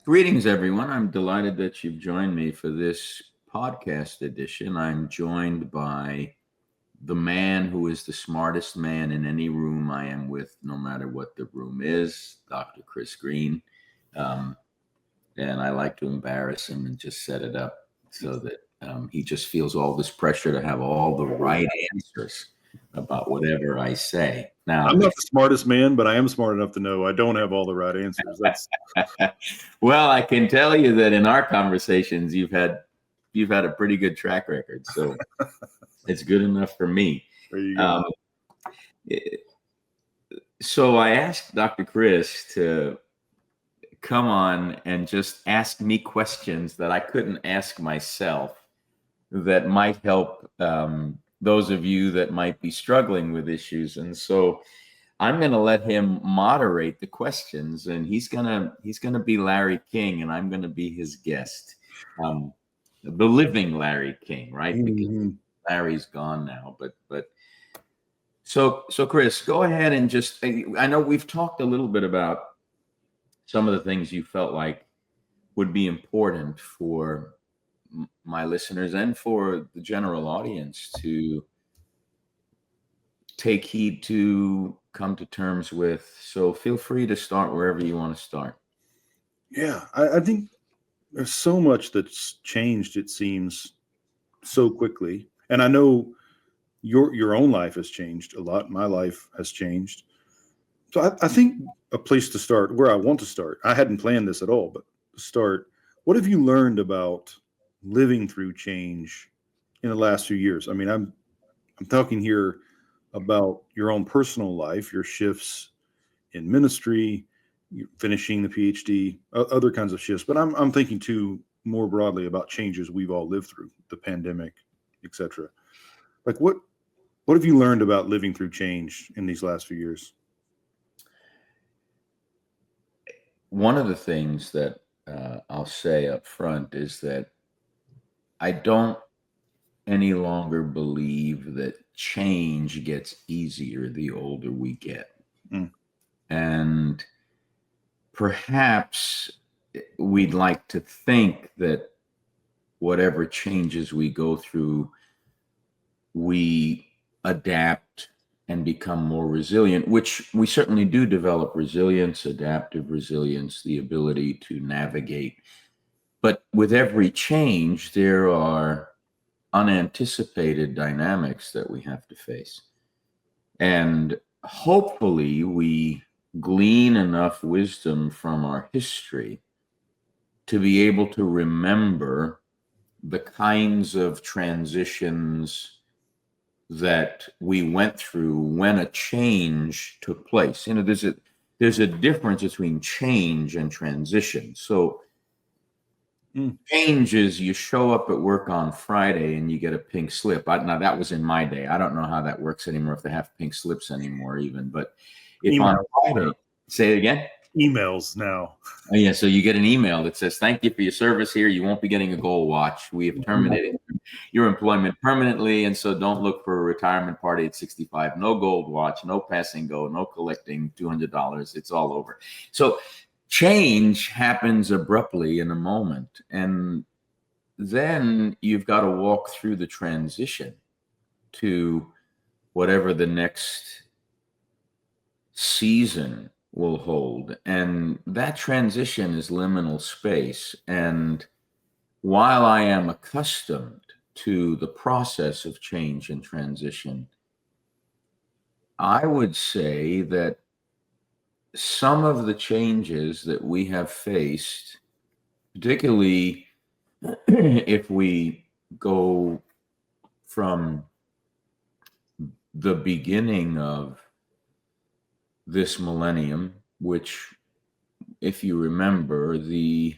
Greetings, everyone. I'm delighted that you've joined me for this podcast edition. I'm joined by the man who is the smartest man in any room I am with, no matter what the room is, Dr. Chris Green. And I like to embarrass him and just set it up so that he just feels all this pressure to have all the right answers about whatever I say. Now, I'm not the smartest man, but I am smart enough to know I don't have all the right answers. Well, I can tell you that in our conversations, you've had a pretty good track record, so it's good enough for me. There you go. So I asked Dr. Chris to come on and just ask me questions that I couldn't ask myself that might help those of you that might be struggling with issues. And so I'm going to let him moderate the questions, and he's going to be Larry King, and I'm going to be his guest. The living Larry King, right? Because Larry's gone now, but so Chris, go ahead and just, I know we've talked a little bit about some of the things you felt like would be important for my listeners and for the general audience to take heed to, come to terms with. So feel free to start wherever you want to start. Yeah, I think there's so much that's changed, it seems, so quickly. And I know your own life has changed a lot. My life has changed. So I think a place to start, where I want to start, I hadn't planned this at all, but to start, what have you learned about living through change in the last few years? I mean, I'm talking here about your own personal life, your shifts in ministry, finishing the PhD, other kinds of shifts. But I'm thinking too more broadly about changes we've all lived through, the pandemic, etc. Like what have you learned about living through change in these last few years? One of the things that I'll say up front is that I don't any longer believe that change gets easier the older we get. And perhaps we'd like to think that whatever changes we go through, we adapt and become more resilient, which we certainly do develop resilience, adaptive resilience, the ability to navigate. But with every change, there are unanticipated dynamics that we have to face. And hopefully we glean enough wisdom from our history to be able to remember the kinds of transitions that we went through when a change took place. You know, there's a difference between change and transition. So change is you show up at work on Friday and you get a pink slip. Now that was in my day. I don't know how that works anymore, if they have pink slips anymore even, but if on Friday, say it again. Emails now. Oh, yeah, so you get an email that says, "Thank you for your service here. You won't be getting a gold watch. We have terminated your employment permanently, and so don't look for a retirement party at 65. No gold watch, no passing go, no collecting $200. It's all over." So change happens abruptly in a moment, and then you've got to walk through the transition to whatever the next season will hold. And that transition is liminal space. And while I am accustomed to the process of change and transition, I would say that some of the changes that we have faced, particularly if we go from the beginning of this millennium, which, if you remember, the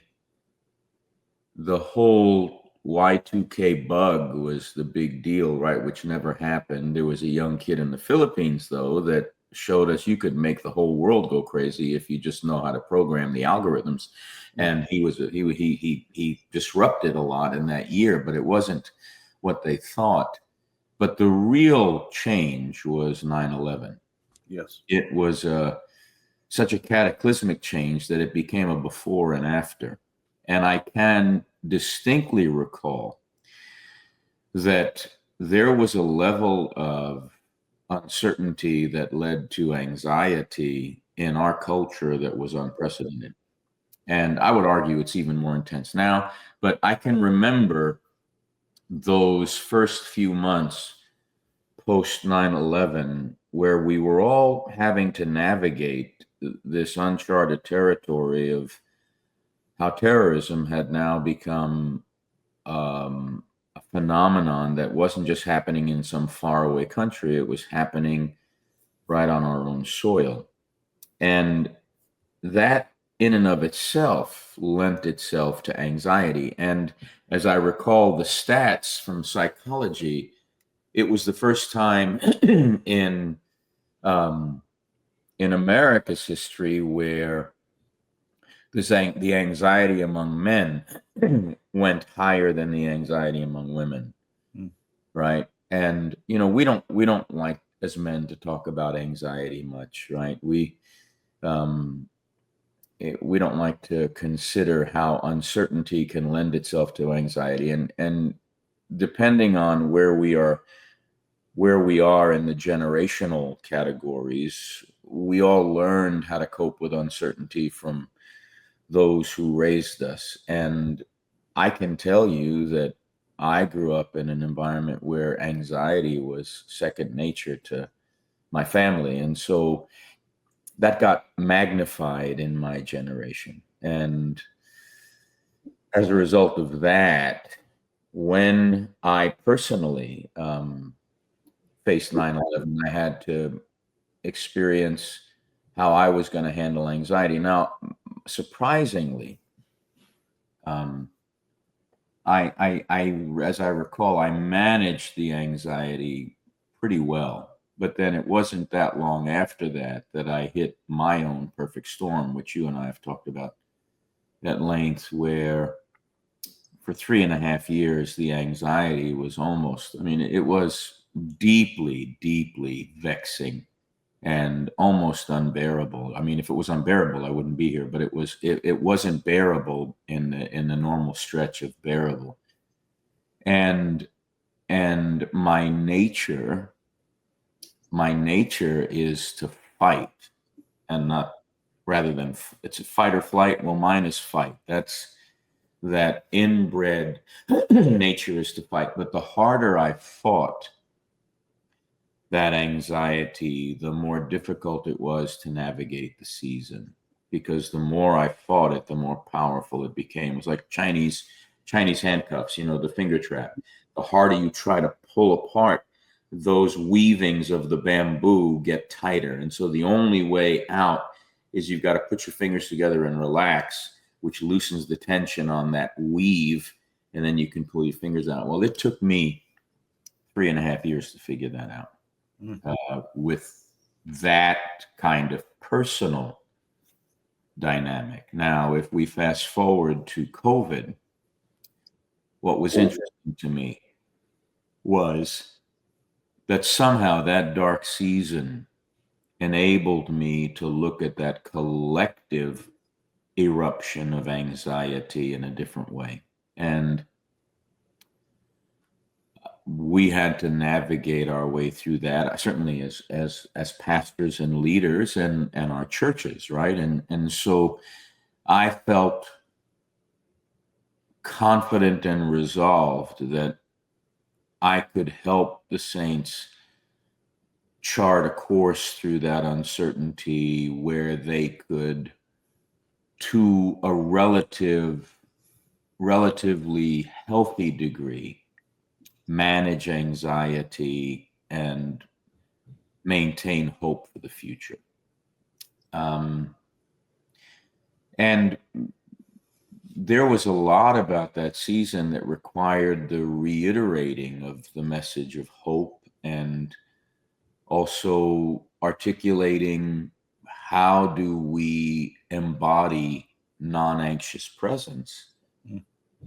whole Y2K bug was the big deal, right? Which never happened. There was a young kid in the Philippines, though, that showed us you could make the whole world go crazy if you just know how to program the algorithms. And he disrupted a lot in that year, but it wasn't what they thought. But the real change was 9/11. Yes. It was a such a cataclysmic change that it became a before and after. And I can distinctly recall that there was a level of uncertainty that led to anxiety in our culture that was unprecedented. And I would argue it's even more intense now, but I can remember those first few months post 9/11 where we were all having to navigate this uncharted territory of how terrorism had now become a phenomenon that wasn't just happening in some faraway country, it was happening right on our own soil. And that in and of itself lent itself to anxiety. And as I recall the stats from psychology, it was the first time um, in America's history where the anxiety among men went higher than the anxiety among women, Mm. right? And we don't like as men to talk about anxiety much, right? Um, we don't like to consider how uncertainty can lend itself to anxiety, and depending on where we are in the generational categories, we all learned how to cope with uncertainty from those who raised us. And I can tell you that I grew up in an environment where anxiety was second nature to my family. And so that got magnified in my generation. And as a result of that, when I personally faced 9/11, I had to experience how I was going to handle anxiety. Now, surprisingly, um, as I recall, I managed the anxiety pretty well. But then it wasn't that long after that that I hit my own perfect storm, which you and I have talked about at length, where for 3.5 years, the anxiety was it was deeply, deeply vexing and almost unbearable. I mean, if it was unbearable, I wouldn't be here, but it wasn't bearable in the normal stretch of bearable. And my nature is to fight, and not rather than it's a fight or flight. Well, mine is fight. That's that inbred nature is to fight. But the harder I fought that anxiety, the more difficult it was to navigate the season, because the more I fought it, the more powerful it became. It was like Chinese handcuffs, the finger trap. The harder you try to pull apart, those weavings of the bamboo get tighter. And so the only way out is you've got to put your fingers together and relax, which loosens the tension on that weave, and then you can pull your fingers out. Well, it took me 3.5 years to figure that out. With that kind of personal dynamic. Now, if we fast forward to COVID, what was interesting to me was that somehow that dark season enabled me to look at that collective eruption of anxiety in a different way. And we had to navigate our way through that, certainly as pastors and leaders and our churches, right? And so I felt confident and resolved that I could help the saints chart a course through that uncertainty where they could, to a relatively healthy degree, manage anxiety and maintain hope for the future. And there was a lot about that season that required the reiterating of the message of hope, and also articulating how do we embody non-anxious presence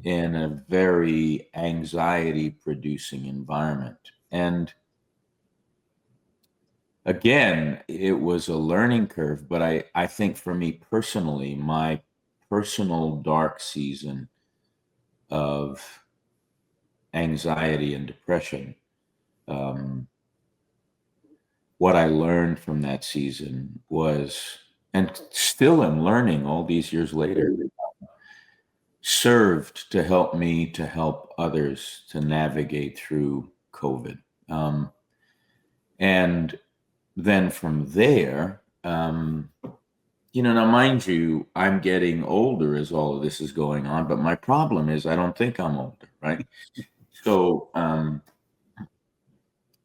in a very anxiety producing environment. And again, it was a learning curve, but I think for me personally, my personal dark season of anxiety and depression, um, what I learned from that season was, and still am learning all these years later, served to help me to help others to navigate through COVID. And then from there, now mind you, I'm getting older as all of this is going on, but my problem is I don't think I'm older, right? So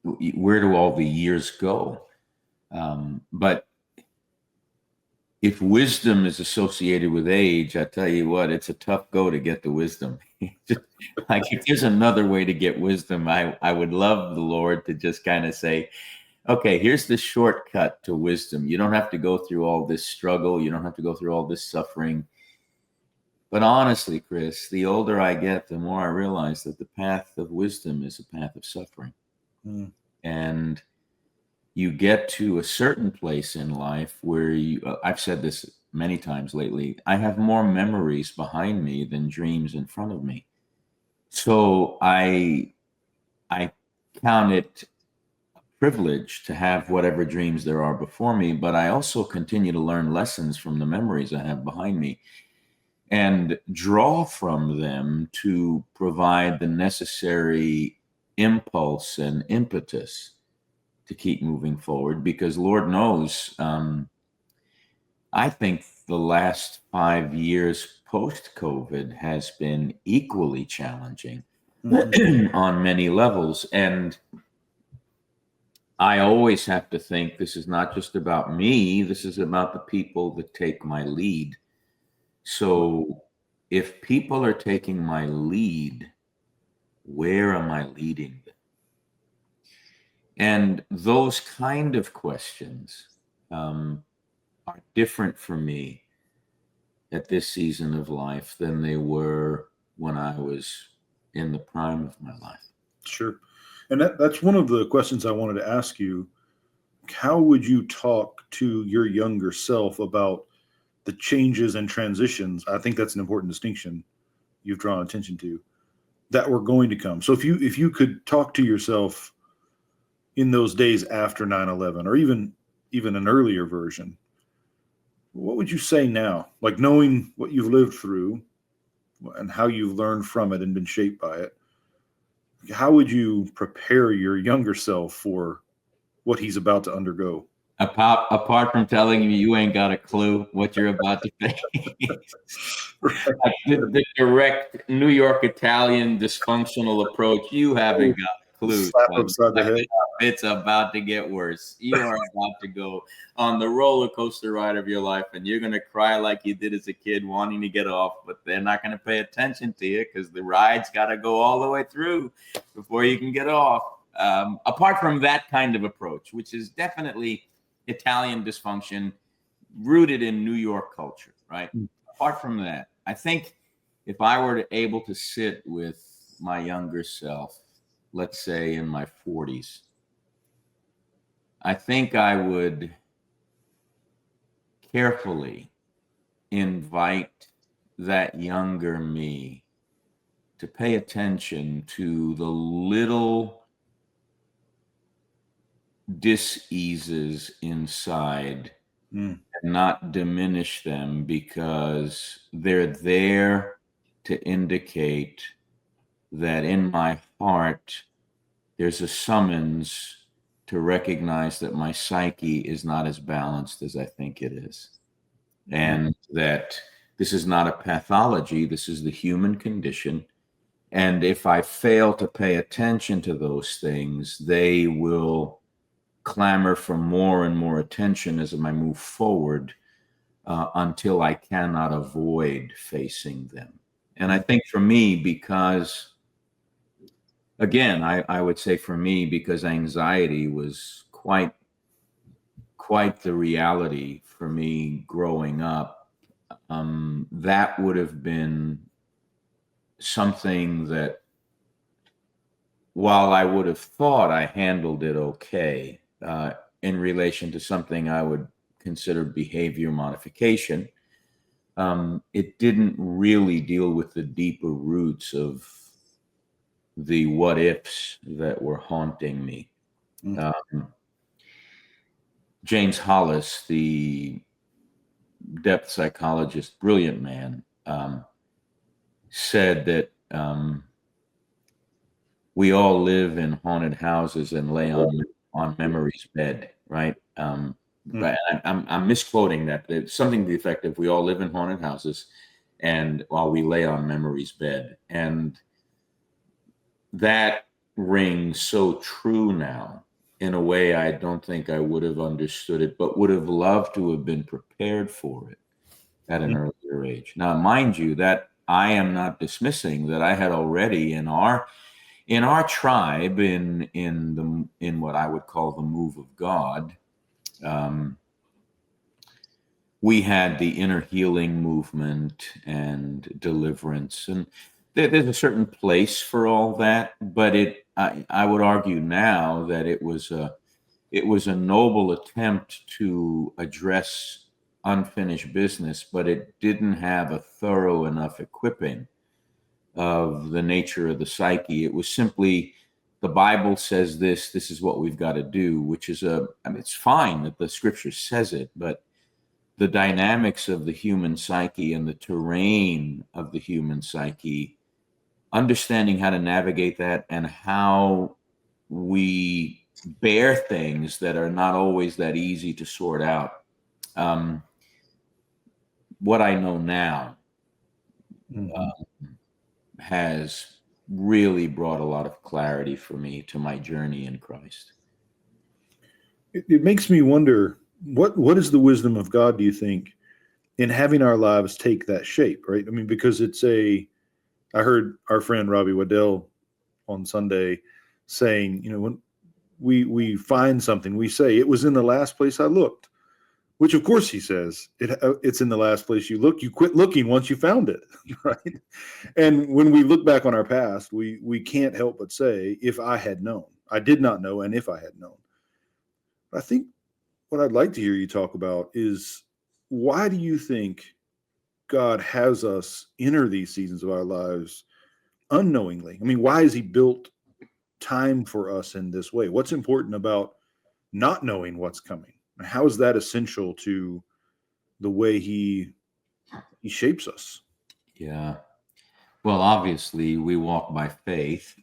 where do all the years go? But if wisdom is associated with age, I tell you what, it's a tough go to get the wisdom. Like if there's another way to get wisdom, I would love the Lord to just kind of say, okay, here's the shortcut to wisdom. You don't have to go through all this struggle. You don't have to go through all this suffering. But honestly, Chris, the older I get, the more I realize that the path of wisdom is a path of suffering. Mm. And you get to a certain place in life where I've said this many times lately, I have more memories behind me than dreams in front of me. So I count it privilege to have whatever dreams there are before me, but I also continue to learn lessons from the memories I have behind me and draw from them to provide the necessary impulse and impetus to keep moving forward, because Lord knows, I think the last 5 years post-COVID has been equally challenging on many levels. And I always have to think this is not just about me, this is about the people that take my lead. So if people are taking my lead, where am I leading them? And those kind of questions are different for me at this season of life than they were when I was in the prime of my life. Sure. And that's one of the questions I wanted to ask you. How would you talk to your younger self about the changes and transitions? I think that's an important distinction you've drawn attention to that were going to come. So if you could talk to yourself in those days after 9/11, or even an earlier version, what would you say now? Like, knowing what you've lived through and how you've learned from it and been shaped by it, how would you prepare your younger self for what he's about to undergo? Apart from telling you ain't got a clue what you're about to face. Right. The direct New York Italian dysfunctional approach, you haven't got a clue. Slap upside the head. It's about to get worse. You are about to go on the roller coaster ride of your life, and you're going to cry like you did as a kid wanting to get off, but they're not going to pay attention to you because the ride's got to go all the way through before you can get off. Apart from that kind of approach, which is definitely Italian dysfunction rooted in New York culture, right? Apart from that, I think if I were able to sit with my younger self, let's say in my 40s, I think I would carefully invite that younger me to pay attention to the little dis-eases inside and not diminish them, because they're there to indicate that in my heart there's a summons to recognize that my psyche is not as balanced as I think it is, and that this is not a pathology, this is the human condition. And if I fail to pay attention to those things, they will clamor for more and more attention as I move forward until I cannot avoid facing them. And I think for me, because, again, I would say for me, because anxiety was quite the reality for me growing up, that would have been something that, while I would have thought I handled it okay, in relation to something I would consider behavior modification. It didn't really deal with the deeper roots of the what ifs that were haunting me. James Hollis, the depth psychologist, brilliant man, said that we all live in haunted houses and lay on memory's bed, right? But I'm misquoting that. It's something to the effect of we all live in haunted houses and while we lay on memory's bed. And that rings so true now in a way I don't think I would have understood it, but would have loved to have been prepared for it at an earlier age. Now, mind you, that I am not dismissing that I had already in our tribe, in what I would call the move of God, we had the inner healing movement and deliverance, and there's a certain place for all that. But I would argue now that it was a noble attempt to address unfinished business, but it didn't have a thorough enough equipping of the nature of the psyche. It was simply, the Bible says this is what we've got to do, which is it's fine that the scripture says it, but the dynamics of the human psyche and the terrain of the human psyche, understanding how to navigate that and how we bear things that are not always that easy to sort out. What I know now has really brought a lot of clarity for me to my journey in Christ. It makes me wonder, what is the wisdom of God, do you think, in having our lives take that shape, right? I mean, because I heard our friend Robbie Waddell on Sunday saying, when we find something, we say, it was in the last place I looked, which of course he says, it's in the last place you look. You quit looking once you found it, right? And when we look back on our past, we can't help but say, if I had known. I did not know, and if I had known. I think what I'd like to hear you talk about is, why do you think God has us enter these seasons of our lives unknowingly? I mean, why has he built time for us in this way? What's important about not knowing what's coming? How is that essential to the way he shapes us? Yeah. Well, obviously, we walk by faith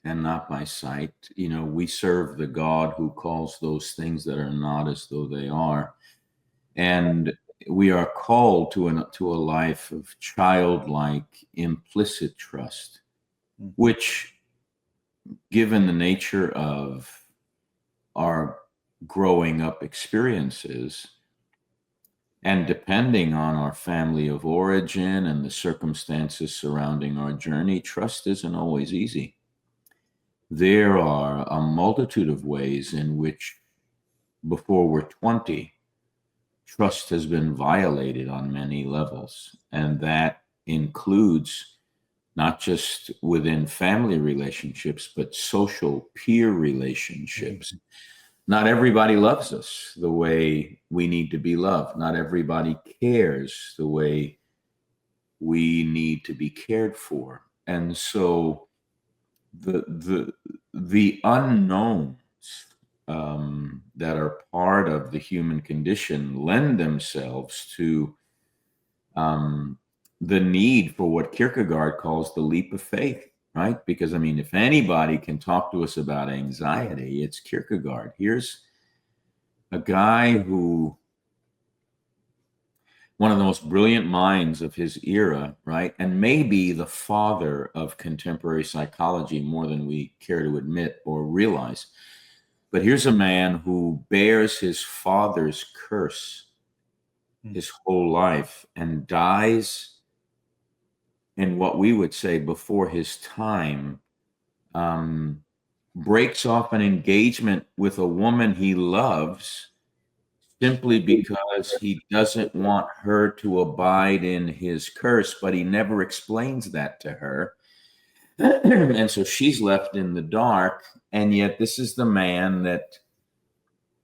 and not by sight. We serve the God who calls those things that are not as though they are. And we are called to a life of childlike, implicit trust, which, given the nature of our growing up experiences, and depending on our family of origin and the circumstances surrounding our journey, trust isn't always easy. There are a multitude of ways in which, before we're 20, trust has been violated on many levels. And that includes not just within family relationships, but social peer relationships. Not everybody loves us the way we need to be loved. Not everybody cares the way we need to be cared for. And so the unknowns that are part of the human condition lend themselves to the need for what Kierkegaard calls the leap of faith, right? Because, if anybody can talk to us about anxiety, it's Kierkegaard. Here's a guy who, one of the most brilliant minds of his era, right? And maybe the father of contemporary psychology more than we care to admit or realize. But here's a man who bears his father's curse his whole life and dies in what we would say before his time, breaks off an engagement with a woman he loves simply because he doesn't want her to abide in his curse, but he never explains that to her. And so she's left in the dark. And yet this is the man that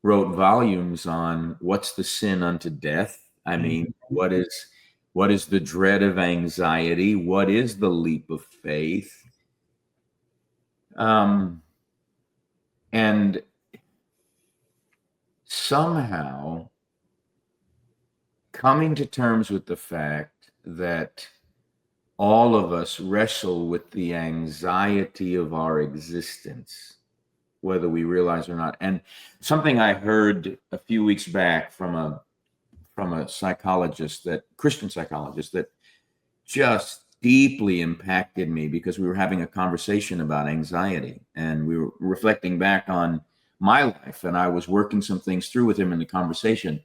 wrote volumes on what's the sin unto death. I mean, what is the dread of anxiety? What is the leap of faith? And somehow coming to terms with the fact that all of us wrestle with the anxiety of our existence, whether we realize or not. And something I heard a few weeks back from a psychologist, Christian psychologist, that just deeply impacted me, because we were having a conversation about anxiety and we were reflecting back on my life, and I was working some things through with him in the conversation.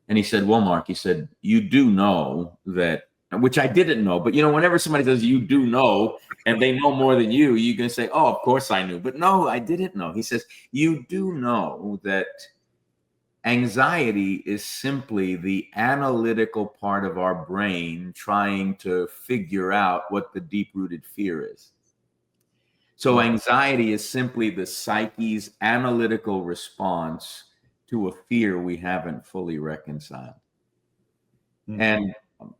And he said, well, Mark, he said, you do know that, which I didn't know, but whenever somebody says you do know and they know more than you, you can say, oh, of course I knew. But no, I didn't know. He says, you do know that anxiety is simply the analytical part of our brain trying to figure out what the deep-rooted fear is. So anxiety is simply the psyche's analytical response to a fear we haven't fully reconciled. Mm-hmm. And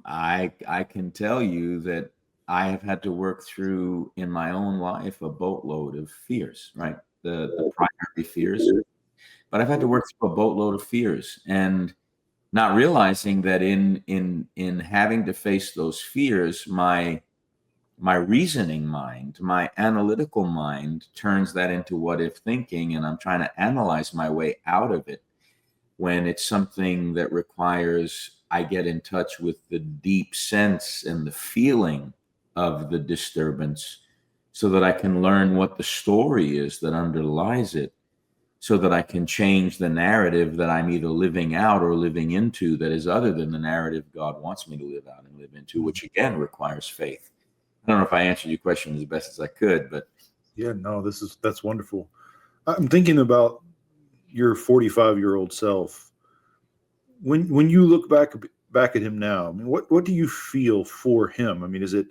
I can tell you that I have had to work through in my own life a boatload of fears, right? The primary fears. But I've had to work through a boatload of fears, and not realizing that in having to face those fears, my reasoning mind, my analytical mind turns that into what if thinking, and I'm trying to analyze my way out of it, when it's something that requires I get in touch with the deep sense and the feeling of the disturbance, so that I can learn what the story is that underlies it, so that I can change the narrative that I'm either living out or living into that is other than the narrative God wants me to live out and live into, which again requires faith. I don't know if I answered your question as best as I could, but yeah, no, that's wonderful. I'm thinking about your 45-year-old self. When you look back at him now, I mean, what do you feel for him? I mean, do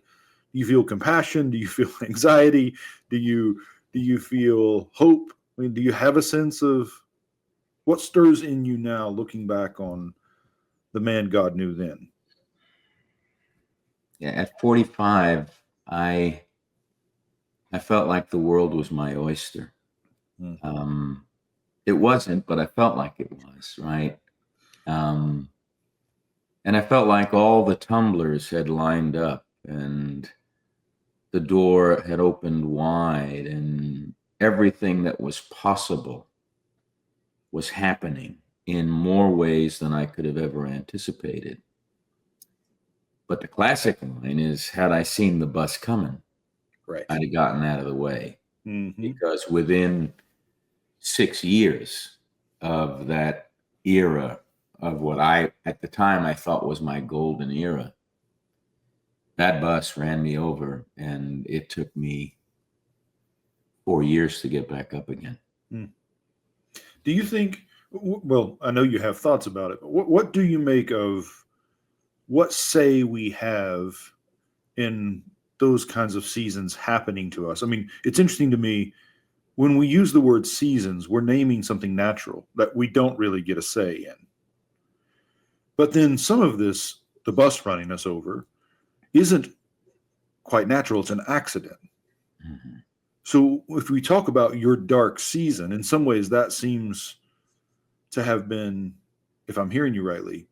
you feel compassion? Do you feel anxiety? Do you feel hope? I mean, do you have a sense of what stirs in you now, looking back on the man God knew then? Yeah, at 45, I felt like the world was my oyster. It wasn't, but I felt like it was, right? And I felt like all the tumblers had lined up and the door had opened wide, and everything that was possible was happening in more ways than I could have ever anticipated. But the classic line is, had I seen the bus coming, right, I'd have gotten out of the way. Mm-hmm. Because within 6 years of that era of what at the time I thought was my golden era, that bus ran me over, and it took me 4 years to get back up again. Do you think, well, I know you have thoughts about it, but what do you make of what say we have in those kinds of seasons happening to us? I mean, it's interesting to me, when we use the word seasons, we're naming something natural that we don't really get a say in. But then some of this, the bus running us over, isn't quite natural. It's an accident. Mm-hmm. So if we talk about your dark season, in some ways that seems to have been, if I'm hearing you rightly,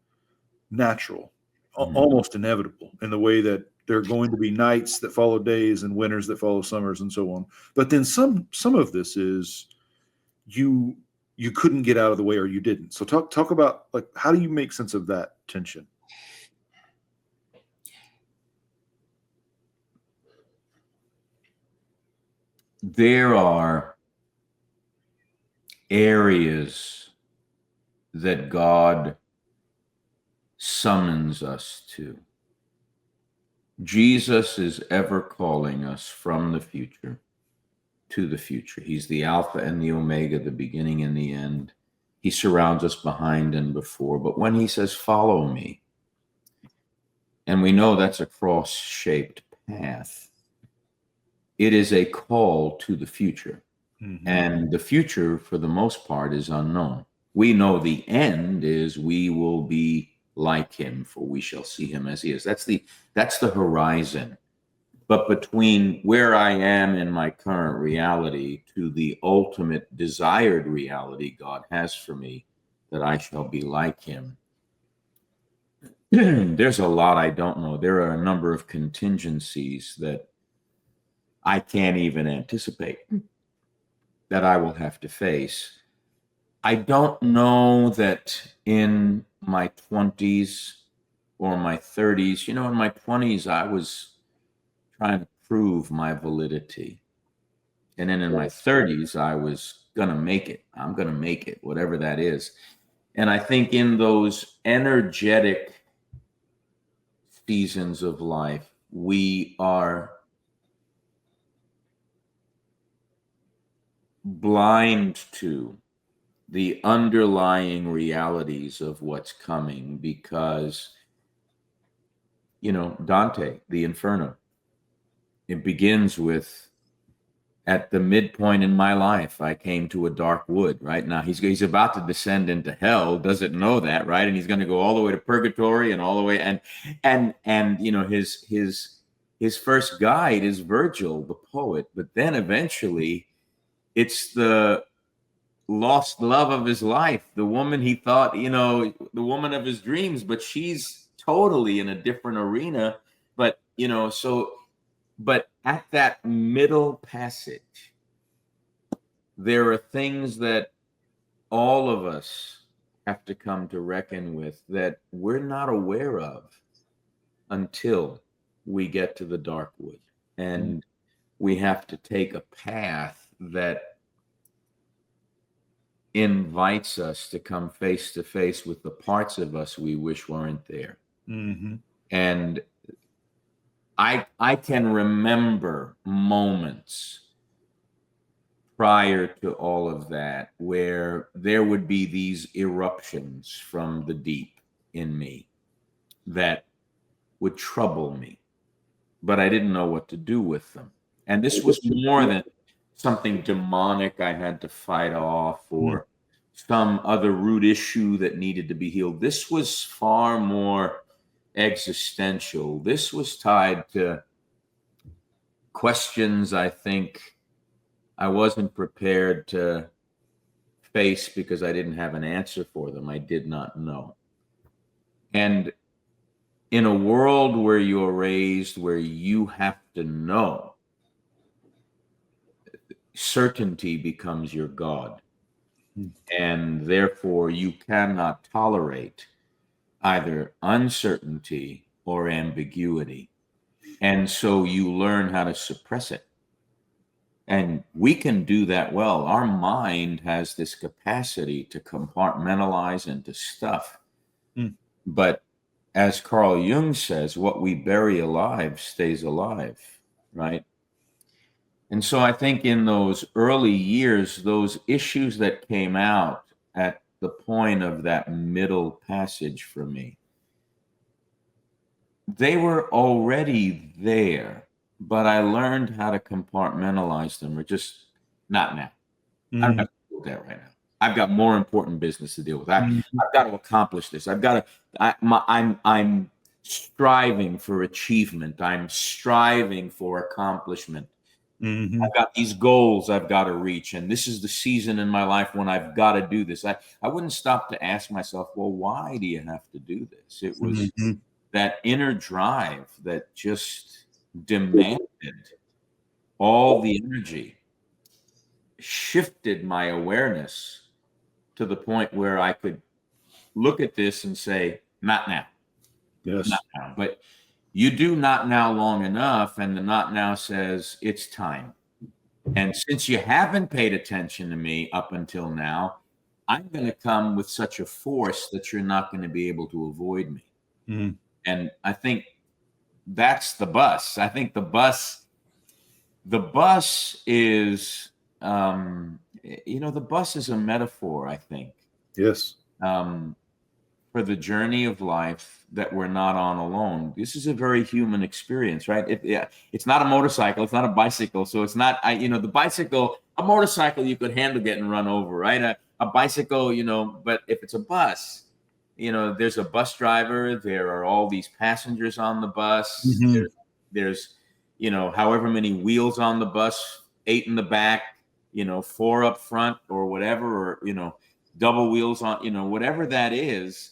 natural, almost inevitable, in the way that there are going to be nights that follow days and winters that follow summers and so on. But then some of this is you couldn't get out of the way, or you didn't. So talk about, like, how do you make sense of that tension? There are areas that God summons us to. Jesus is ever calling us from the future to the future. He's the Alpha and the Omega, the beginning and the end. He surrounds us behind and before. But when he says, follow me, and we know that's a cross-shaped path, it is a call to the future. Mm-hmm. And the future, for the most part, is unknown. We know the end is we will be like him, for we shall see him as he is. That's the horizon. But between where I am in my current reality to the ultimate desired reality God has for me, that I shall be like him, there's a lot I don't know. There are a number of contingencies that I can't even anticipate that I will have to face. I don't know that in my 20s or my 30s, in my 20s, I was trying to prove my validity. And then in my 30s, I was going to make it. I'm going to make it, whatever that is. And I think in those energetic seasons of life, we are blind to the underlying realities of what's coming because, Dante, the Inferno, it begins with, at the midpoint in my life, I came to a dark wood. Right now, he's about to descend into hell. Doesn't know that, right? And he's going to go all the way to purgatory and all the way. And his first guide is Virgil, the poet. But then eventually, it's the lost love of his life, the woman he thought, the woman of his dreams, but she's totally in a different arena. But but at that middle passage, there are things that all of us have to come to reckon with that we're not aware of until we get to the dark wood. And we have to take a path that invites us to come face to face with the parts of us we wish weren't there. Mm-hmm. And I can remember moments prior to all of that where there would be these eruptions from the deep in me that would trouble me, but I didn't know what to do with them. And this was more than something demonic I had to fight off or some other root issue that needed to be healed. This was far more existential. This was tied to questions I think I wasn't prepared to face because I didn't have an answer for them. I did not know. And in a world where you're raised where you have to know, certainty becomes your God. And therefore, you cannot tolerate either uncertainty or ambiguity. And so you learn how to suppress it. And we can do that well. Our mind has this capacity to compartmentalize and to stuff. But as Carl Jung says, what we bury alive stays alive, right? And so I think in those early years, those issues that came out at the point of that middle passage for me, they were already there, but I learned how to compartmentalize them or just not now. I don't have to deal with that right now. I've got more important business to deal with. I've got to accomplish this. I'm striving for achievement. I'm striving for accomplishment. I've got these goals I've got to reach. And this is the season in my life when I've got to do this. I wouldn't stop to ask myself, well, why do you have to do this? It was that inner drive that just demanded all the energy, shifted my awareness to the point where I could look at this and say, not now. Yes. Not now. But you do not now long enough, and the not now says it's time. And since you haven't paid attention to me up until now, I'm going to come with such a force that you're not going to be able to avoid me. And I think that's the bus. I think the bus is, the bus is a metaphor, I think. Yes. for the journey of life that we're not on alone. This is a very human experience, right? It's not a motorcycle, it's not a bicycle, so it's not. The bicycle, a motorcycle, you could handle getting run over, right? A bicycle, but if it's a bus, there's a bus driver. There are all these passengers on the bus. Mhm. There's however many wheels on the bus, 8 in the back, 4 up front, or whatever, or double wheels on, whatever that is.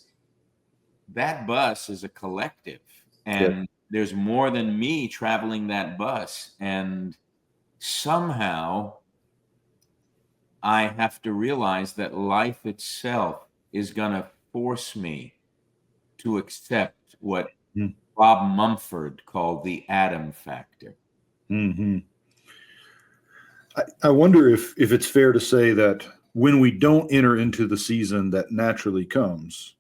That bus is a collective, and there's more than me traveling that bus. And somehow I have to realize that life itself is going to force me to accept what Mhm. Bob Mumford called the Adam factor. Mm-hmm. I wonder if it's fair to say that when we don't enter into the season that naturally comes,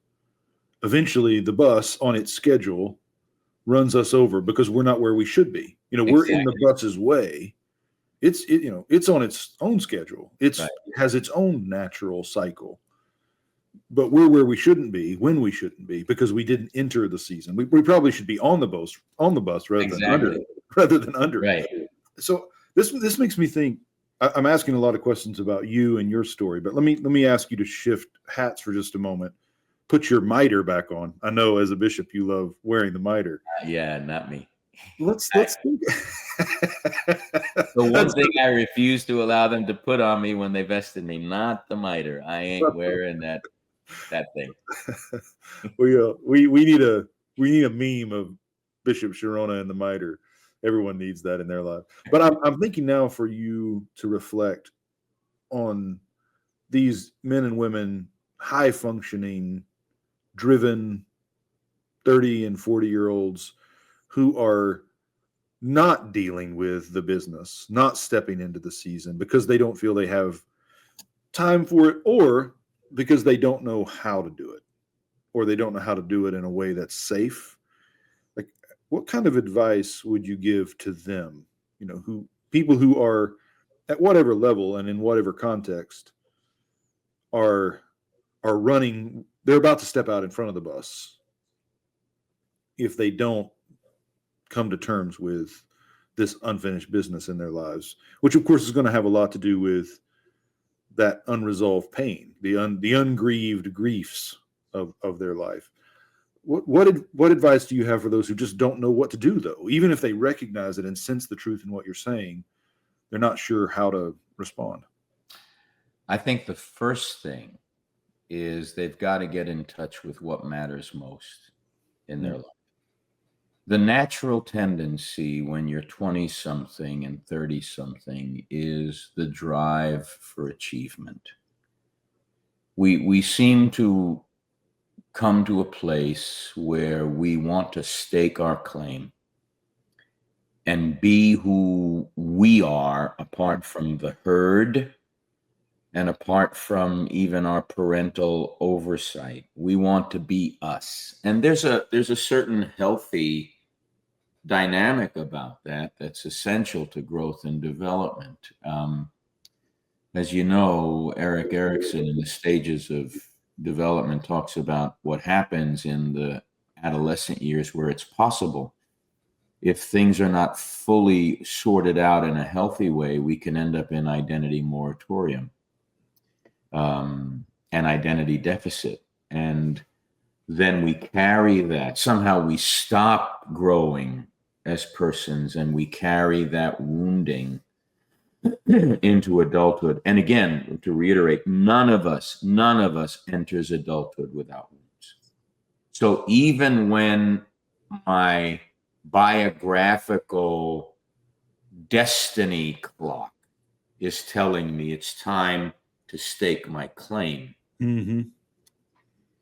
eventually the bus on its schedule runs us over because we're not where we should be. We're in the bus's way. It's on its own schedule. It has its own natural cycle. But we're where we shouldn't be when we shouldn't be because we didn't enter the season. We probably should be on the bus rather than under. Right. So this makes me think. I'm asking a lot of questions about you and your story, but let me ask you to shift hats for just a moment. Put your mitre back on. I know as a bishop you love wearing the mitre. Yeah, not me. Let's think. The one thing I refuse to allow them to put on me when they vested me, not the mitre. I ain't wearing that thing. We need a meme of Bishop Chironna and the mitre. Everyone needs that in their life. But I'm thinking now for you to reflect on these men and women, high functioning, driven 30 and 40-year-olds who are not dealing with the business, not stepping into the season because they don't feel they have time for it, or because they don't know how to do it, or they don't know how to do it in a way that's safe. Like, what kind of advice would you give to them? People who are at whatever level and in whatever context are running, they're about to step out in front of the bus. If they don't come to terms with this unfinished business in their lives, which of course is going to have a lot to do with that unresolved pain, the ungrieved griefs of their life. What advice do you have for those who just don't know what to do, though? Even if they recognize it and sense the truth in what you're saying, they're not sure how to respond. I think the first thing is they've got to get in touch with what matters most in their life. The natural tendency when you're 20-something and 30-something is the drive for achievement. We seem to come to a place where we want to stake our claim and be who we are apart from the herd and apart from even our parental oversight. We want to be us. And there's a certain healthy dynamic about that that's essential to growth and development. As you know, Erik Erikson in the stages of development talks about what happens in the adolescent years where it's possible. If things are not fully sorted out in a healthy way, we can end up in identity moratorium and identity deficit. And then we carry that. Somehow we stop growing as persons and we carry that wounding into adulthood. And again, to reiterate, none of us enters adulthood without wounds. So even when my biographical destiny clock is telling me it's time to stake my claim,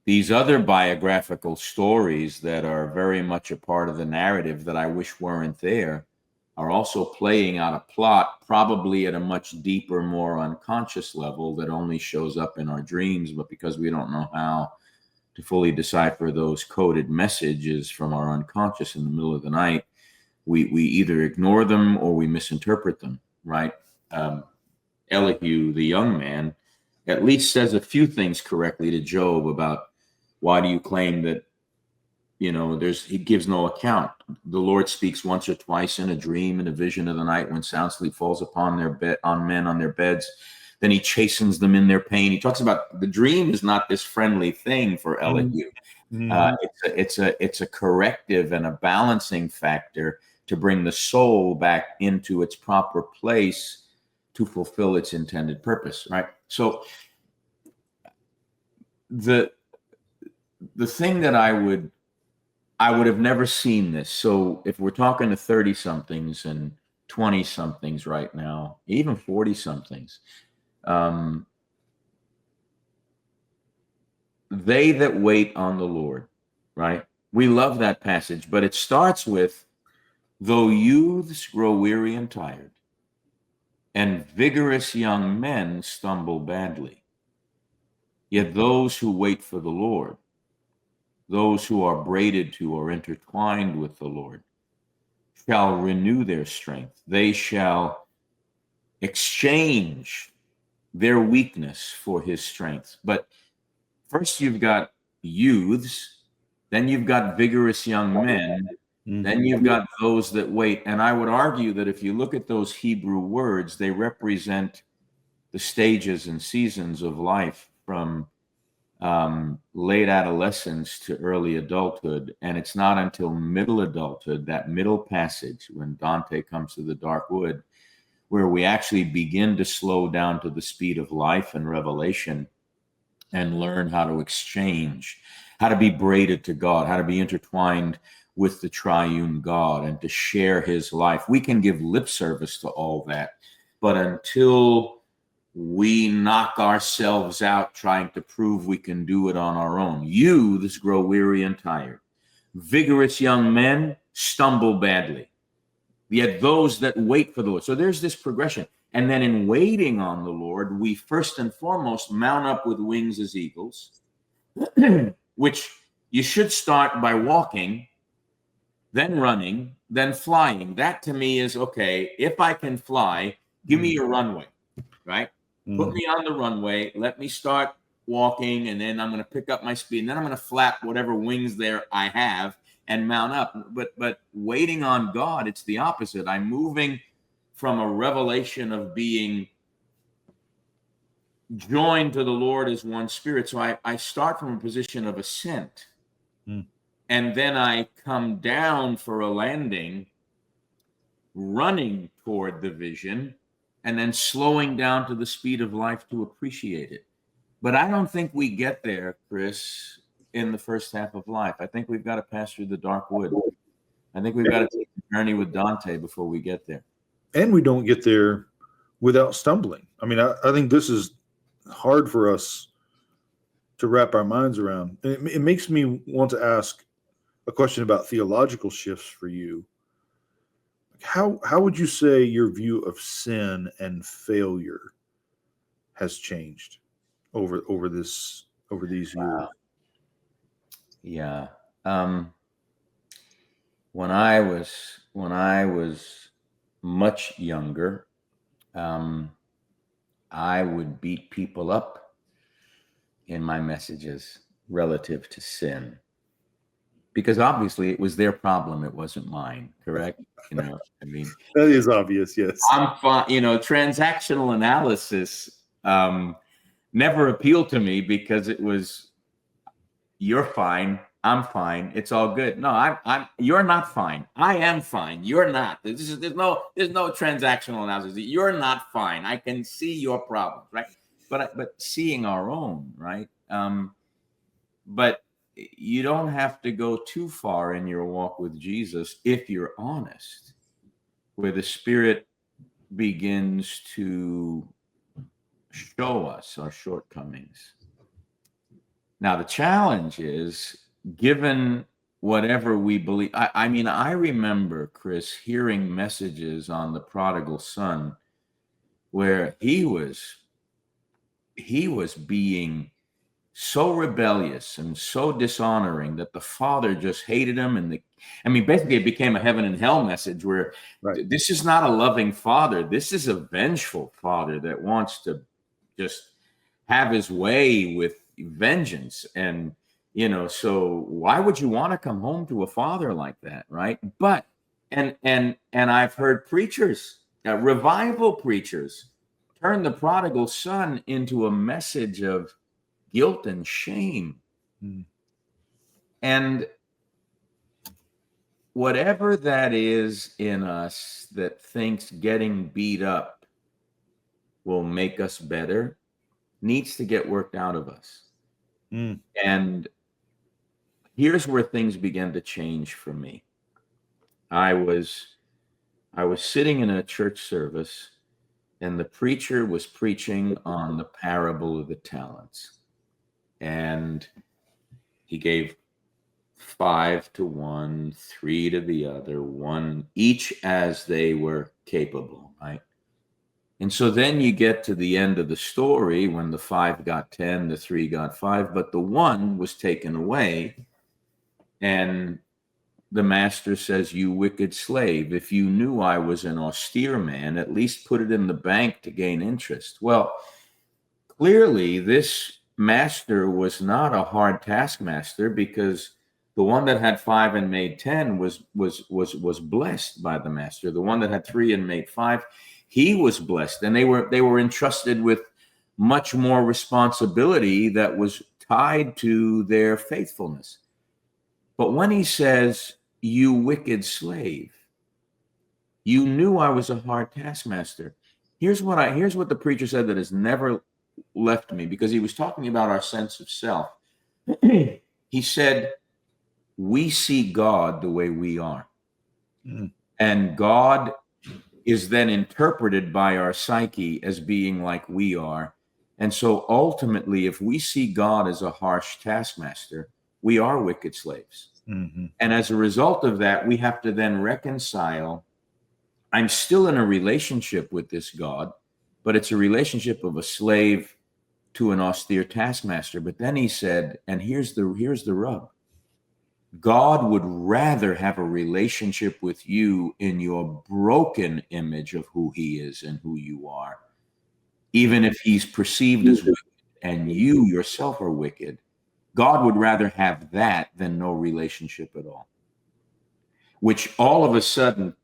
these other biographical stories that are very much a part of the narrative that I wish weren't there are also playing out a plot, probably at a much deeper, more unconscious level that only shows up in our dreams. But because we don't know how to fully decipher those coded messages from our unconscious in the middle of the night, we either ignore them or we misinterpret them, right? Elihu, the young man, at least says a few things correctly to Job about Why do you claim that, he gives no account? The Lord speaks once or twice in a dream, in a vision of the night, when sound sleep falls upon men on their beds. Then he chastens them in their pain. He talks about the dream is not this friendly thing for Elihu. Mm-hmm. It's a corrective and a balancing factor to bring the soul back into its proper place to fulfill its intended purpose, right? So the thing that I would have never seen this. So if we're talking to 30 somethings and 20 somethings right now, even 40 somethings, they that wait on the Lord, right? We love that passage, but it starts with, though youths grow weary and tired, and vigorous young men stumble badly, yet those who wait for the Lord, those who are braided to or intertwined with the Lord, shall renew their strength. They shall exchange their weakness for his strength. But first you've got youths, then you've got vigorous young men, then you've got those that wait. And I would argue that if you look at those Hebrew words, they represent the stages and seasons of life from late adolescence to early adulthood. And it's not until middle adulthood, that middle passage, when Dante comes to the dark wood, where we actually begin to slow down to the speed of life and revelation and learn how to exchange, how to be braided to God, how to be intertwined with the triune God and to share his life. We can give lip service to all that, but until we knock ourselves out trying to prove we can do it on our own, youths grow weary and tired. Vigorous young men stumble badly. Yet those that wait for the Lord. So there's this progression. And then in waiting on the Lord, we first and foremost mount up with wings as eagles, which you should start by walking, then running, then flying. That to me is, okay, if I can fly, give me your runway, right? Put me on the runway, let me start walking, and then I'm going to pick up my speed, and then I'm going to flap whatever wings there I have and mount up. But waiting on God, it's the opposite. I'm moving from a revelation of being joined to the Lord as one spirit. So I start from a position of ascent, and then I come down for a landing, running toward the vision, and then slowing down to the speed of life to appreciate it. But I don't think we get there, Chris, in the first half of life. I think we've got to pass through the dark wood. I think we've got to take the journey with Dante before we get there. And we don't get there without stumbling. I mean, I think this is hard for us to wrap our minds around. And it makes me want to ask a question about theological shifts for you. How would you say your view of sin and failure has changed over these years? Yeah. When I was much younger, I would beat people up in my messages relative to sin, because obviously it was their problem. It wasn't mine. Correct. I mean, that is obvious. Yes. I'm fine. Transactional analysis never appealed to me, because it was, you're fine, I'm fine, it's all good. No, you're not fine. I am fine. You're not. There's no transactional analysis. You're not fine. I can see your problems, right? But seeing our own, right? But you don't have to go too far in your walk with Jesus if you're honest, where the Spirit begins to show us our shortcomings. Now, the challenge is, given whatever we believe, I mean, I remember, Chris, hearing messages on the prodigal son where he was being so rebellious and so dishonoring that the father just hated him. And basically it became a heaven and hell message where This is not a loving father. This is a vengeful father that wants to just have his way with vengeance. And So why would you want to come home to a father like that, right? But and I've heard preachers, revival preachers, turn the prodigal son into a message of guilt and shame. Mm. And whatever that is in us that thinks getting beat up will make us better needs to get worked out of us. Mm. And here's where things began to change for me. I was sitting in a church service, and the preacher was preaching on the parable of the talents. And he gave 5 to one, 3 to the other, one each as they were capable, right? And so then you get to the end of the story when the 5 got 10, the 3 got 5, but the 1 was taken away. And the master says, "You wicked slave, if you knew I was an austere man, at least put it in the bank to gain interest." Well, clearly this master was not a hard taskmaster, because the one that had 5 and made 10 was blessed by the master. The one that had 3 and made 5, he was blessed, and they were entrusted with much more responsibility that was tied to their faithfulness. But when he says, "You wicked slave, you knew I was a hard taskmaster," here's what the preacher said that has never left me, because he was talking about our sense of self. He said, "We see God the way we are." Mm. And God is then interpreted by our psyche as being like we are. And so ultimately, if we see God as a harsh taskmaster, we are wicked slaves. Mm-hmm. And as a result of that, we have to then reconcile. I'm still in a relationship with this God, but it's a relationship of a slave to an austere taskmaster. But then he said, and here's the rub: God would rather have a relationship with you in your broken image of who he is and who you are, even if he's perceived as wicked and you yourself are wicked. God would rather have that than no relationship at all, which all of a sudden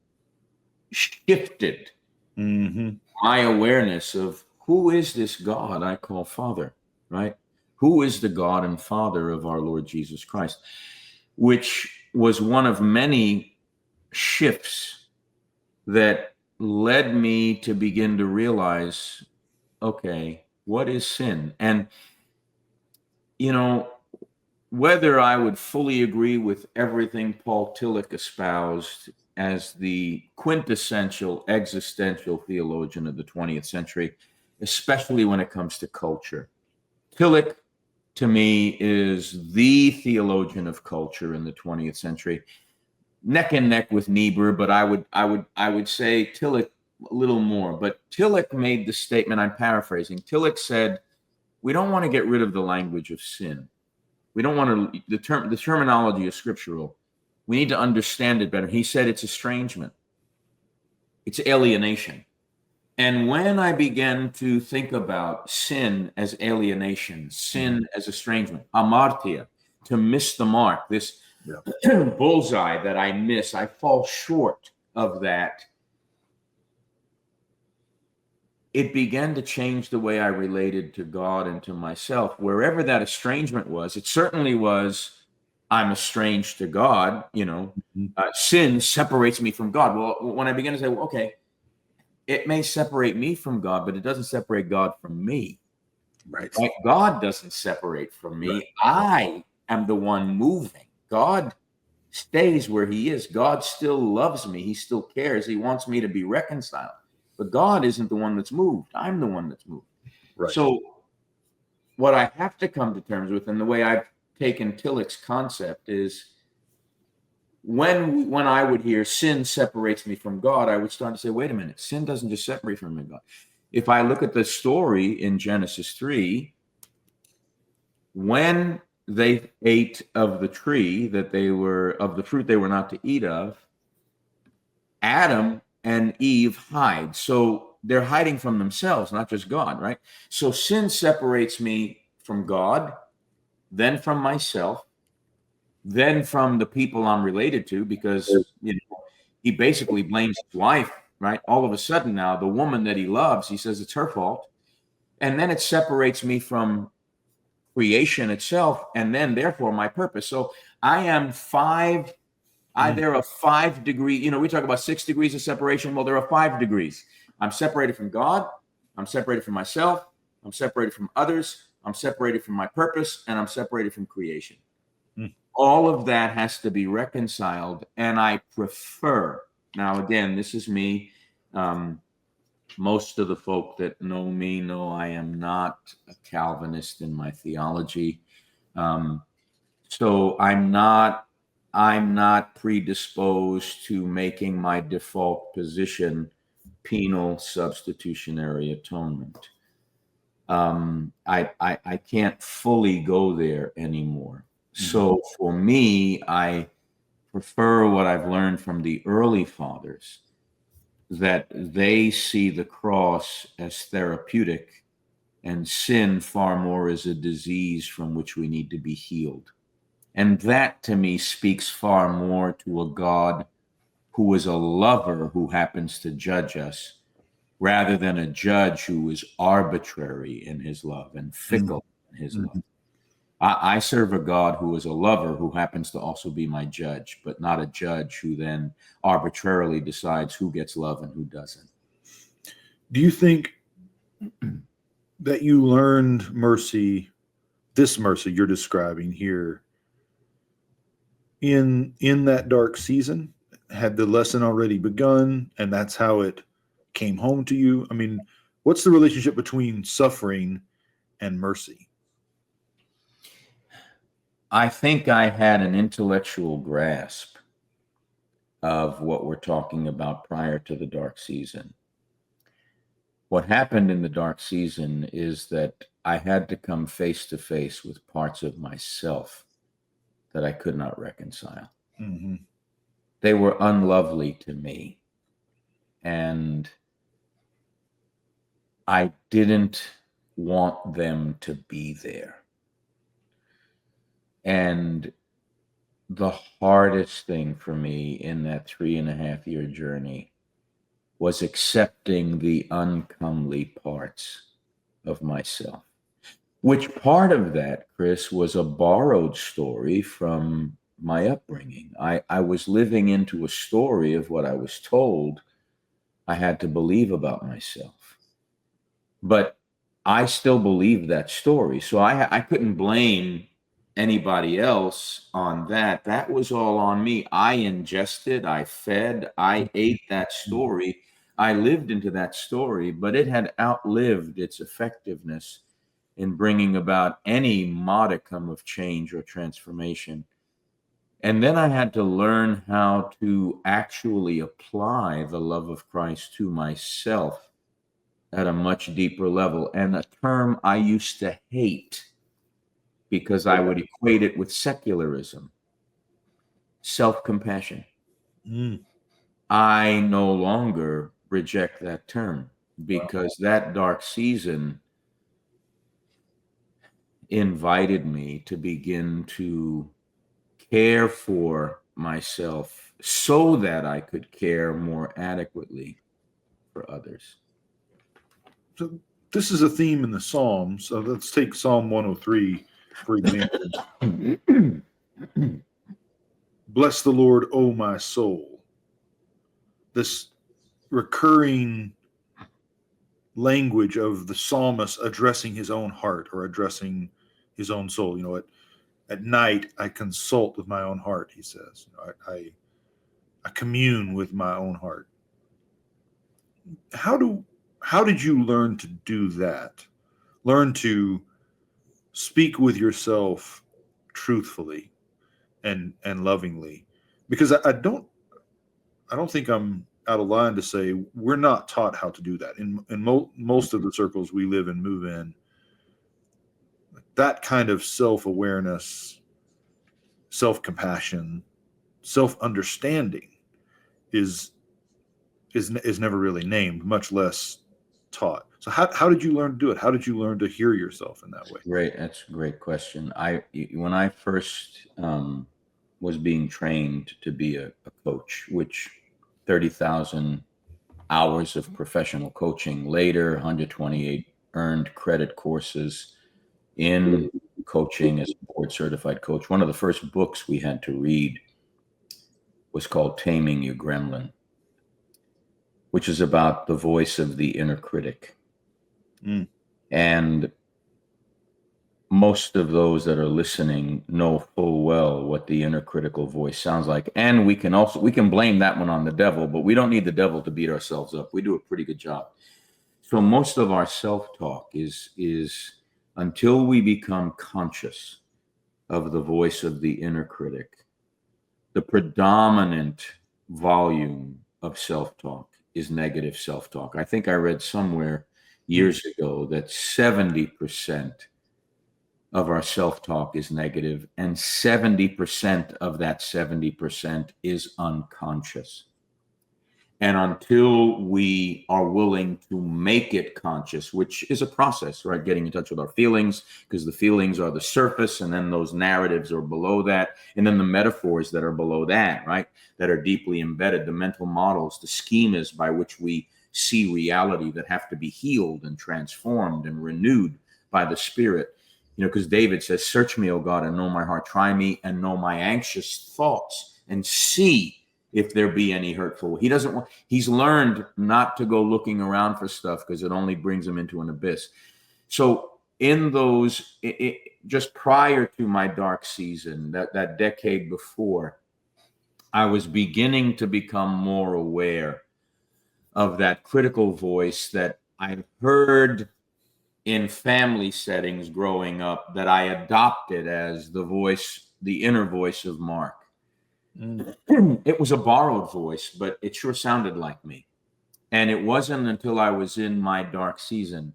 shifted Mm-hmm. my awareness of who is this God I call Father, right? Who is the God and Father of our Lord Jesus Christ, which was one of many shifts that led me to begin to realize, okay, what is sin? And, whether I would fully agree with everything Paul Tillich espoused as the quintessential existential theologian of the 20th century, especially when it comes to culture. Tillich, to me, is the theologian of culture in the 20th century, neck and neck with Niebuhr, but I would say Tillich a little more. But Tillich made the statement, I'm paraphrasing. Tillich said, "We don't want to get rid of the language of sin. We don't want to, the terminology is scriptural. We need to understand it better." He said it's estrangement. It's alienation. And when I began to think about sin as alienation, sin as estrangement, hamartia, to miss the mark, this bullseye that I miss, I fall short of that, it began to change the way I related to God and to myself. Wherever that estrangement was, it certainly was, I'm estranged to God, sin separates me from God. Well, when I began to say, well, okay, it may separate me from God, but it doesn't separate God from me. Right. God doesn't separate from me. Right. I am the one moving. God stays where he is. God still loves me. He still cares. He wants me to be reconciled. But God isn't the one that's moved. I'm the one that's moved. Right. So what I have to come to terms with, and the way I've taken Tillich's concept, is when I would hear sin separates me from God, I would start to say, wait a minute, sin doesn't just separate from me from God. If I look at the story in Genesis 3, when they ate of the tree of the fruit they were not to eat of, Adam and Eve hide. So they're hiding from themselves, not just God, right? So sin separates me from God. then from myself, then from the people I'm related to, because he basically blames his wife, right? All of a sudden now, the woman that he loves, he says it's her fault. And then it separates me from creation itself, and then therefore my purpose. So I am there are 5 degrees, we talk about 6 degrees of separation. Well, there are 5 degrees. I'm separated from God, I'm separated from myself, I'm separated from others, I'm separated from my purpose, and I'm separated from creation. All of that has to be reconciled, and I prefer, now again, this is me, most of the folk that know me know I am not a Calvinist in my theology. So I'm not predisposed to making my default position penal substitutionary atonement. I can't fully go there anymore. So for me, I prefer what I've learned from the early fathers, that they see the cross as therapeutic and sin far more as a disease from which we need to be healed. And that to me speaks far more to a God who is a lover who happens to judge us, rather than a judge who is arbitrary in his love and fickle in his love. I serve a God who is a lover who happens to also be my judge, but not a judge who then arbitrarily decides who gets love and who doesn't. Do you think that you learned mercy, this mercy you're describing here, in that dark season? Had the lesson already begun, and that's how it came home to you? I mean, what's the relationship between suffering and mercy? I think I had an intellectual grasp of what we're talking about prior to the dark season. What happened in the dark season is that I had to come face to face with parts of myself that I could not reconcile. They were unlovely to me, and I didn't want them to be there. And the hardest thing for me in that 3.5-year journey was accepting the uncomely parts of myself, which part of that, Chris, was a borrowed story from my upbringing. I was living into a story of what I was told I had to believe about myself. But I still believe that story. So I couldn't blame anybody else on that. That was all on me. I ingested, I fed, I ate that story. I lived into that story, but it had outlived its effectiveness in bringing about any modicum of change or transformation. And then I had to learn how to actually apply the love of Christ to myself at a much deeper level. And a term I used to hate because I would equate it with secularism: self-compassion. I no longer reject that term, because that dark season invited me to begin to care for myself so that I could care more adequately for others. So this is a theme in the Psalms. So let's take Psalm 103, for example. Bless the Lord, O my soul. This recurring language of the psalmist addressing his own heart or addressing his own soul. At night I consult with my own heart, he says. I commune with my own heart. How did you learn to do that? Learn to speak with yourself truthfully and lovingly? Because I don't think I'm out of line to say we're not taught how to do that in most of the circles we live and move in. That kind of self-awareness, self-compassion, self-understanding is never really named, much less taught. So how did you learn to do it? How did you learn to hear yourself in that way? Great. That's a great question. When I first was being trained to be a coach, which 30,000 hours of professional coaching later, 128 earned credit courses in coaching as a board certified coach. One of the first books we had to read was called Taming Your Gremlin, which is about the voice of the inner critic. Mm. And most of those that are listening know full well what the inner critical voice sounds like. And we can blame that one on the devil, but we don't need the devil to beat ourselves up. We do a pretty good job. So most of our self-talk is until we become conscious of the voice of the inner critic, the predominant volume of self-talk is negative self-talk. I think I read somewhere years ago that 70% of our self-talk is negative, and 70% of that 70% is unconscious. And until we are willing to make it conscious, which is a process, right? Getting in touch with our feelings, because the feelings are the surface, and then those narratives are below that, and then the metaphors that are below that, right? That are deeply embedded, the mental models, the schemas by which we see reality that have to be healed and transformed and renewed by the Spirit. Because David says, search me, O God, and know my heart. Try me and know my anxious thoughts, and see if there be any hurtful. He's learned not to go looking around for stuff, because it only brings him into an abyss. So in those, just prior to my dark season, that decade before, I was beginning to become more aware of that critical voice that I heard in family settings growing up, that I adopted as the inner voice of Mark. It was a borrowed voice, but it sure sounded like me. And it wasn't until I was in my dark season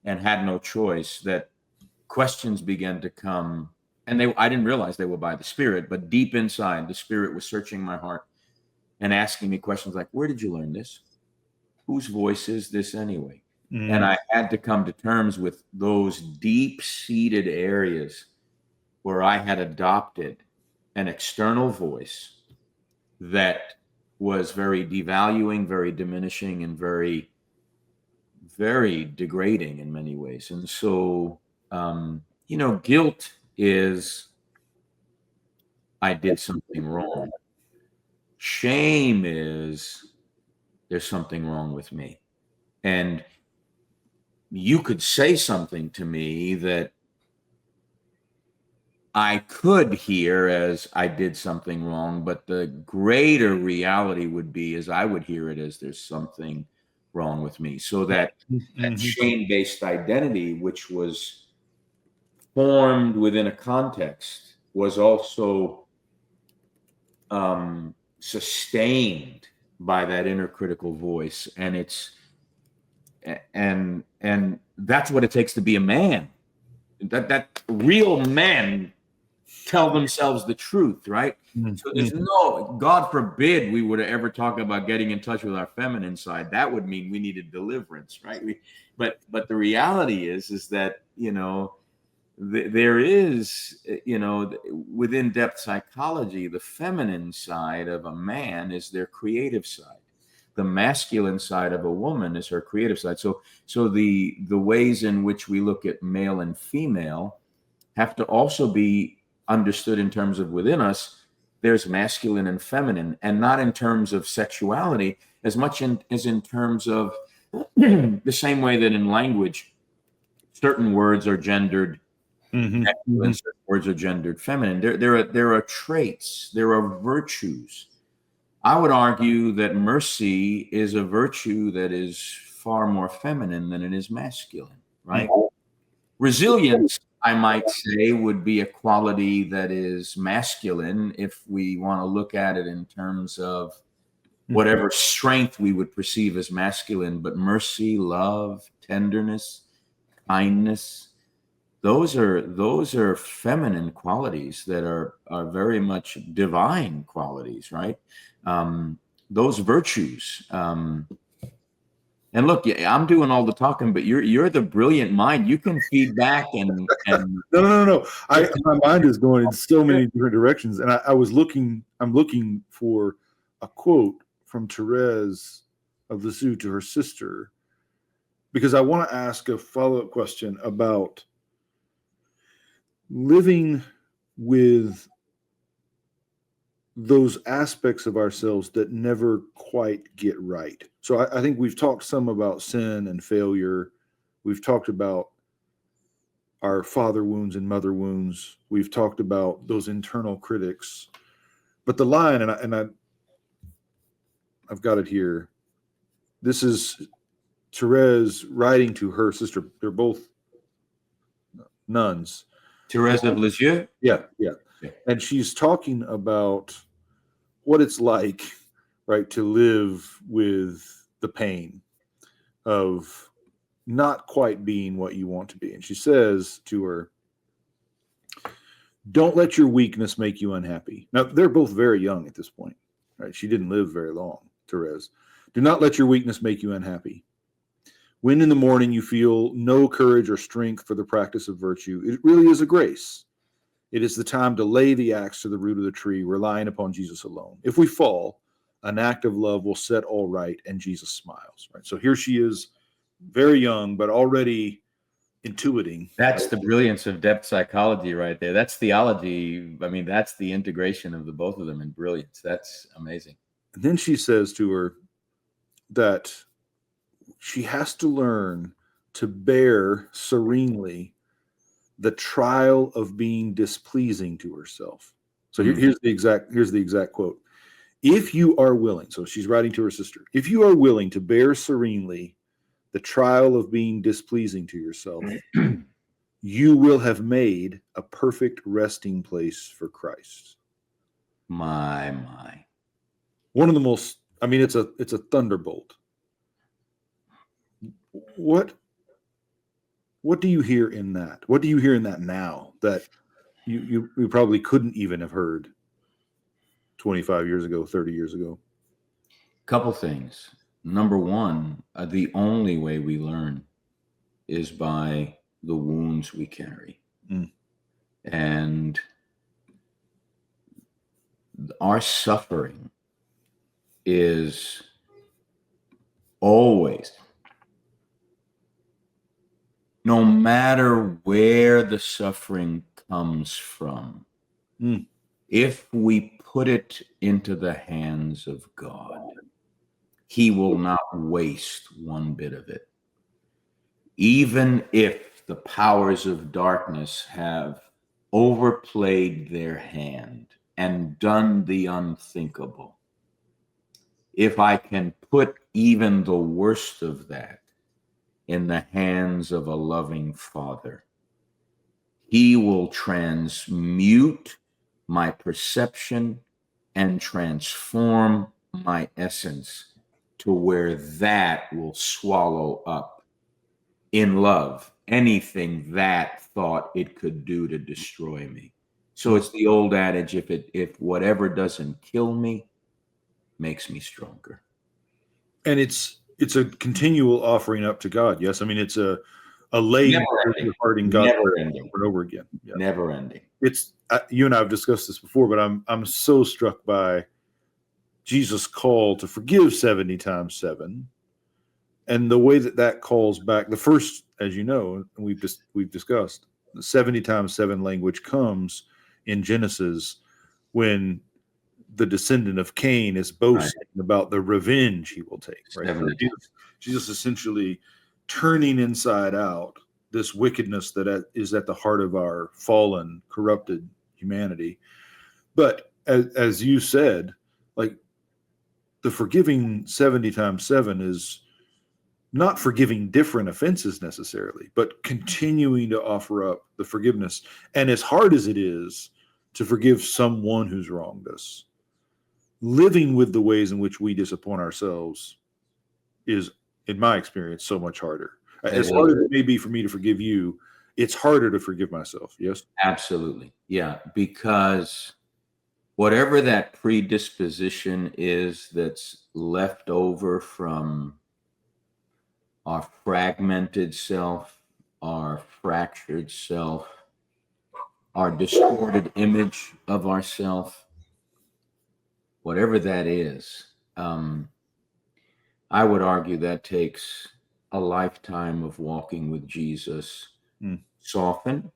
and had no choice that questions began to come. And I didn't realize they were by the Spirit, but deep inside, the Spirit was searching my heart and asking me questions like, where did you learn this? Whose voice is this anyway? And I had to come to terms with those deep-seated areas where I had adopted an external voice that was very devaluing, very diminishing, and very, very degrading in many ways. And so, guilt is, I did something wrong. Shame is, there's something wrong with me. And you could say something to me that I could hear as I did something wrong, but the greater reality would be as I would hear it as there's something wrong with me. So that shame-based identity, which was formed within a context, was also sustained by that inner critical voice. And that's what it takes to be a man. That real men tell themselves the truth, right? So there's God forbid we were to ever talk about getting in touch with our feminine side. That would mean we needed deliverance, right? But the reality is that, there is, within depth psychology, the feminine side of a man is their creative side. The masculine side of a woman is her creative side. So the ways in which we look at male and female have to also be understood in terms of within us, there's masculine and feminine, and not in terms of sexuality as much as in terms of the same way that in language, certain words are gendered masculine, certain words are gendered feminine. There are traits, there are virtues. I would argue that mercy is a virtue that is far more feminine than it is masculine, right? Resilience, I might say, would be a quality that is masculine if we want to look at it in terms of whatever strength we would perceive as masculine. But mercy, love, tenderness, kindness, those are feminine qualities that are very much divine qualities, right? Those virtues. And And look, I'm doing all the talking, but you're the brilliant mind. You can feed back and No. My mind is going in so many different directions. And I'm looking for a quote from Therese of Lisieux to her sister, because I want to ask a follow-up question about living with those aspects of ourselves that never quite get right. So I think we've talked some about sin and failure. We've talked about our father wounds and mother wounds. We've talked about those internal critics. But the line, I've got it here. This is Therese writing to her sister. They're both nuns. Therese of Lisieux. Yeah. And she's talking about what it's like, right, to live with the pain of not quite being what you want to be. And she says to her, don't let your weakness make you unhappy. Now, they're both very young at this point, right? She didn't live very long, Therese. Do not let your weakness make you unhappy. When in the morning you feel no courage or strength for the practice of virtue, it really is a grace. It is the time to lay the axe to the root of the tree, relying upon Jesus alone. If we fall, an act of love will set all right, and Jesus smiles. Right. So here she is, very young, but already intuiting. That's the brilliance of depth psychology right there. That's theology. I mean, that's the integration of the both of them in brilliance. That's amazing. And then she says to her that she has to learn to bear serenely the trial of being displeasing to herself. So here's the exact quote. If you are willing, so she's writing to her sister, if you are willing to bear serenely the trial of being displeasing to yourself, you will have made a perfect resting place for Christ. My. One of the most, I mean, it's a thunderbolt. What do you hear in that? What do you hear in that now that you probably couldn't even have heard 25 years ago, 30 years ago? Couple things. Number one, the only way we learn is by the wounds we carry. And our suffering is always, no matter where the suffering comes from, if we put it into the hands of God, He will not waste one bit of it. Even if the powers of darkness have overplayed their hand and done the unthinkable, if I can put even the worst of that in the hands of a loving Father, He will transmute my perception and transform my essence to where that will swallow up in love anything that thought it could do to destroy me. So it's the old adage, if whatever doesn't kill me makes me stronger. And it's a continual offering up to God. Yes. I mean, it's a laying your heart in God over and over again. Yeah. Never ending. It's you and I have discussed this before, but I'm so struck by Jesus' call to forgive 70 times 7, and the way that calls back the first, as you know, and we've discussed, the 70 times 7 language comes in Genesis when the descendant of Cain is boasting about the revenge he will take. Right? Jesus essentially turning inside out this wickedness that is at the heart of our fallen, corrupted humanity. But as you said, like, the forgiving 70 times 7 is not forgiving different offenses necessarily, but continuing to offer up the forgiveness. And as hard as it is to forgive someone who's wronged us, living with the ways in which we disappoint ourselves is, in my experience, so much harder. As hard as it may be for me to forgive you, it's harder to forgive myself. Yes? Absolutely. Yeah, because whatever that predisposition is that's left over from our fragmented self, our fractured self, our distorted image of ourself, whatever that is, I would argue that takes a lifetime of walking with Jesus soften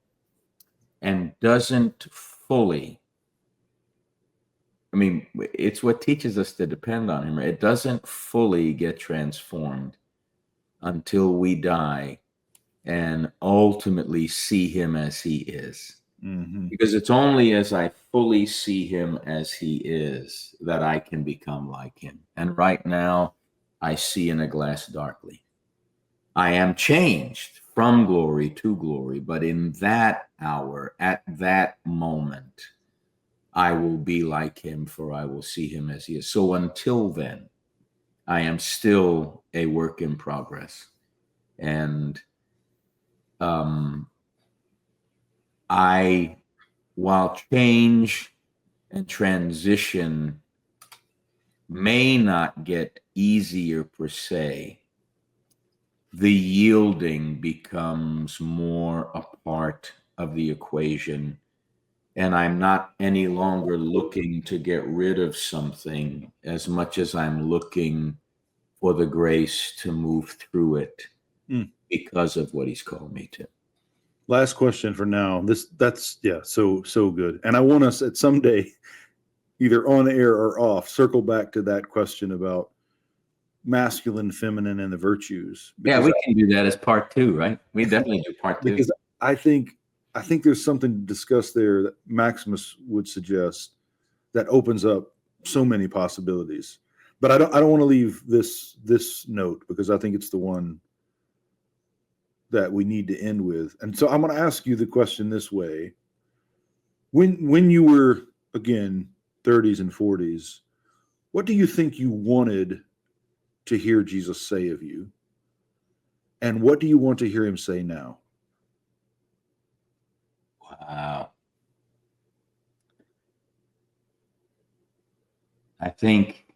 and doesn't fully, I mean, it's what teaches us to depend on him. It doesn't fully get transformed until we die and ultimately see him as he is. Mm-hmm. Because it's only as I fully see him as he is that I can become like him. And right now, I see in a glass darkly. I am changed from glory to glory, but in that hour, at that moment, I will be like him, for I will see him as he is. So until then, I am still a work in progress. And while change and transition may not get easier per se, the yielding becomes more a part of the equation. And I'm not any longer looking to get rid of something as much as I'm looking for the grace to move through it because of what he's called me to. Last question for now. That's so good. And I want us at someday, either on air or off, circle back to that question about masculine, feminine, and the virtues. Yeah, we can do that as part 2, right? We definitely do part 2. Because I think there's something to discuss there that Maximus would suggest that opens up so many possibilities. But I don't want to leave this note, because I think it's the one that we need to end with. And so I'm going to ask you the question this way. When you were, again, 30s and 40s, what do you think you wanted to hear Jesus say of you? And what do you want to hear him say now? Wow. I think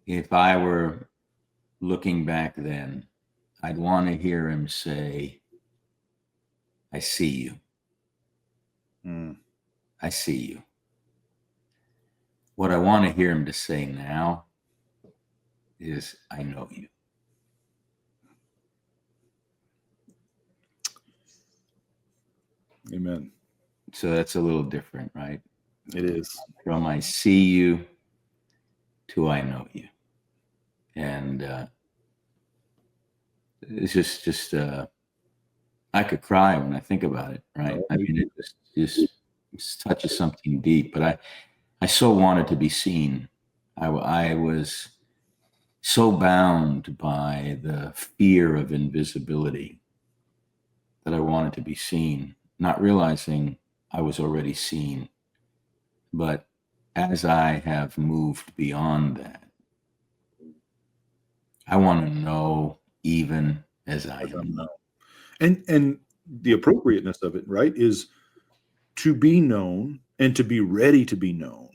if I were looking back then, I'd want to hear him say, I see you. I see you. What I want to hear him to say now is, I know you. Amen. So that's a little different, right? It is. From I see you to I know you. And it's just I could cry when I think about it, right? I mean, it just touches something deep. But I so wanted to be seen. I was so bound by the fear of invisibility that I wanted to be seen, not realizing I was already seen. But as I have moved beyond that, I want to know even as I am known. And the appropriateness of it, right, is to be known and to be ready to be known.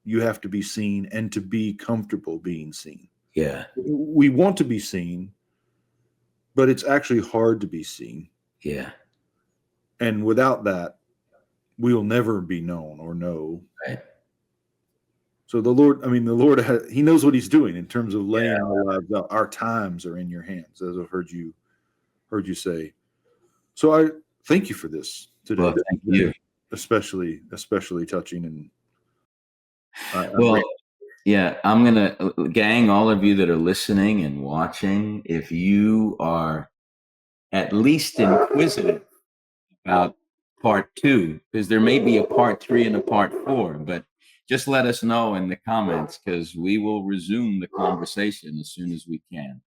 You have to be seen and to be comfortable being seen. Yeah. We want to be seen, but it's actually hard to be seen. Yeah. And without that, we'll never be known or know. Right. So the Lord, he knows what he's doing in terms of laying our lives out. Our times are in your hands, as I've heard you say. So I thank you for this today. Well, thank you. Especially touching. And yeah, I'm going to, gang, all of you that are listening and watching, if you are at least inquisitive about part 2, because there may be a part 3 and a part 4, but just let us know in the comments, because we will resume the conversation as soon as we can.